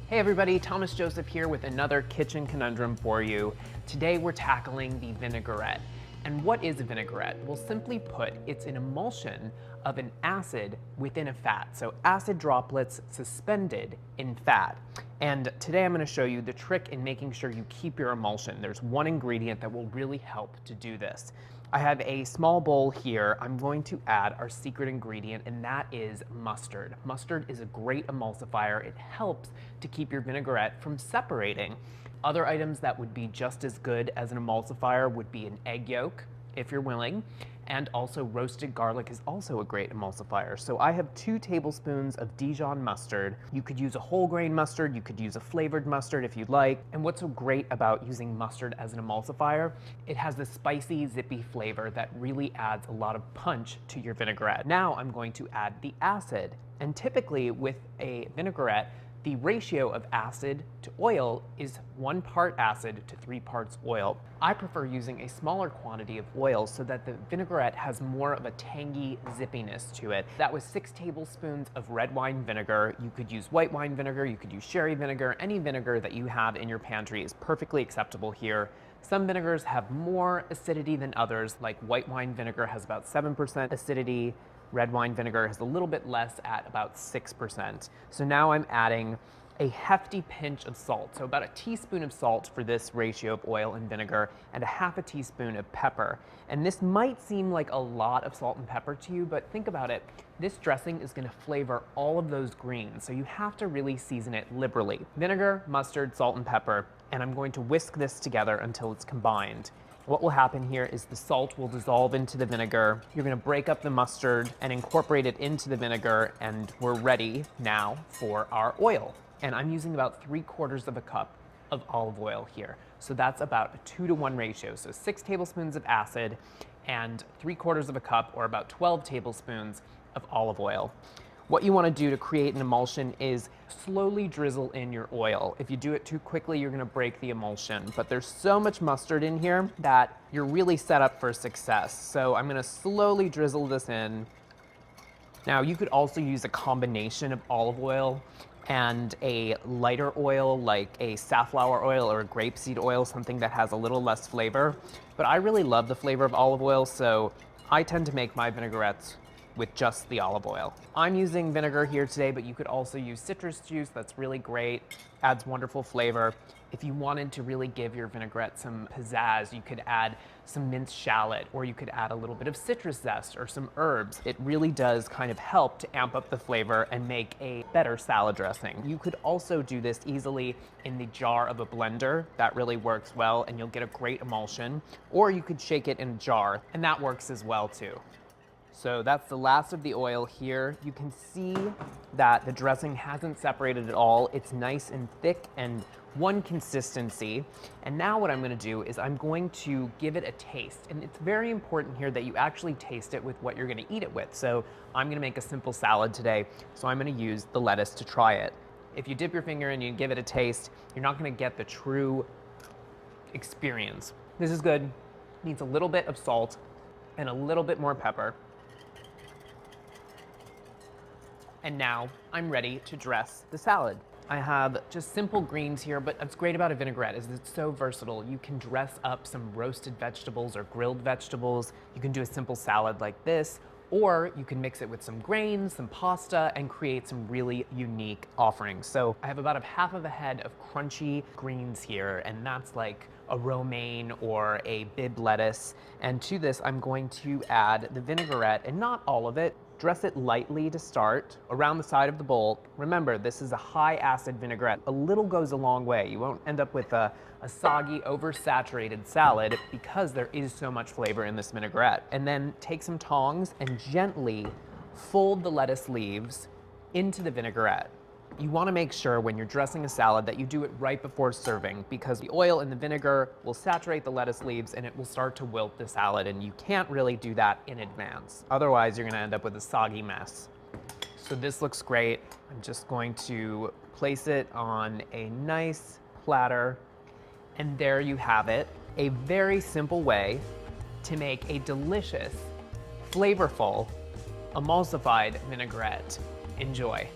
Hey everybody, Thomas Joseph here with another kitchen conundrum for you. Today we're tackling the vinaigrette. And what is a vinaigrette? Well, simply put, it's an emulsion of an acid within a fat. So acid droplets suspended in fat. And today I'm going to show you the trick in making sure you keep your emulsion. There's one ingredient that will really help to do this. I have a small bowl here. I'm going to add our secret ingredient, and that is mustard. Mustard is a great emulsifier. It helps to keep your vinaigrette from separating. Other items that would be just as good as an emulsifier would be an egg yolk, if you're willing, and also roasted garlic is also a great emulsifier. So I have 2 tablespoons of Dijon mustard. You could use a whole grain mustard, you could use a flavored mustard if you'd like. And what's so great about using mustard as an emulsifier, it has this spicy, zippy flavor that really adds a lot of punch to your vinaigrette. Now I'm going to add the acid. And typically with a vinaigrette, the ratio of acid to oil is 1 part acid to 3 parts oil. I prefer using a smaller quantity of oil so that the vinaigrette has more of a tangy zippiness to it. That was 6 tablespoons of red wine vinegar. You could use white wine vinegar, you could use sherry vinegar, any vinegar that you have in your pantry is perfectly acceptable here. Some vinegars have more acidity than others, like white wine vinegar has about 7% acidity. Red wine vinegar has a little bit less at about 6%. So now I'm adding a hefty pinch of salt. So about a teaspoon of salt for this ratio of oil and vinegar, and a half a teaspoon of pepper. And this might seem like a lot of salt and pepper to you, but think about it. This dressing is going to flavor all of those greens, so you have to really season it liberally. Vinegar, mustard, salt, and pepper, and I'm going to whisk this together until it's combined. What will happen here is the salt will dissolve into the vinegar. You're going to break up the mustard and incorporate it into the vinegar, and we're ready now for our oil. And I'm using about 3/4 of a cup of olive oil here. So that's about a 2-to-1 ratio. So 6 tablespoons of acid and 3/4 of a cup, or about 12 tablespoons of olive oil. What you want to do to create an emulsion is slowly drizzle in your oil. If you do it too quickly, you're going to break the emulsion. But there's so much mustard in here that you're really set up for success. So I'm going to slowly drizzle this in. Now, you could also use a combination of olive oil and a lighter oil like a safflower oil or a grapeseed oil, something that has a little less flavor. But I really love the flavor of olive oil, so I tend to make my vinaigrettes with just the olive oil. I'm using vinegar here today, but you could also use citrus juice. That's really great, adds wonderful flavor. If you wanted to really give your vinaigrette some pizzazz, you could add some minced shallot, or you could add a little bit of citrus zest or some herbs. It really does kind of help to amp up the flavor and make a better salad dressing. You could also do this easily in the jar of a blender. That really works well, and you'll get a great emulsion. Or you could shake it in a jar, and that works as well too. So that's the last of the oil here. You can see that the dressing hasn't separated at all. It's nice and thick and one consistency. And now what I'm going to do is I'm going to give it a taste. And it's very important here that you actually taste it with what you're going to eat it with. So I'm going to make a simple salad today. So I'm going to use the lettuce to try it. If you dip your finger and you give it a taste, you're not going to get the true experience. This is good. Needs a little bit of salt and a little bit more pepper. And now I'm ready to dress the salad. I have just simple greens here, but what's great about a vinaigrette is it's so versatile. You can dress up some roasted vegetables or grilled vegetables. You can do a simple salad like this, or you can mix it with some grains, some pasta, and create some really unique offerings. So I have about half of a head of crunchy greens here, and that's like a romaine or a Bibb lettuce. And to this, I'm going to add the vinaigrette, and not all of it. Dress it lightly to start around the side of the bowl. Remember, this is a high acid vinaigrette. A little goes a long way. You won't end up with a soggy, oversaturated salad because there is so much flavor in this vinaigrette. And then take some tongs and gently fold the lettuce leaves into the vinaigrette. You want to make sure when you're dressing a salad that you do it right before serving, because the oil and the vinegar will saturate the lettuce leaves and it will start to wilt the salad, and you can't really do that in advance. Otherwise, you're going to end up with a soggy mess. So this looks great. I'm just going to place it on a nice platter, and there you have it. A very simple way to make a delicious, flavorful, emulsified vinaigrette. Enjoy.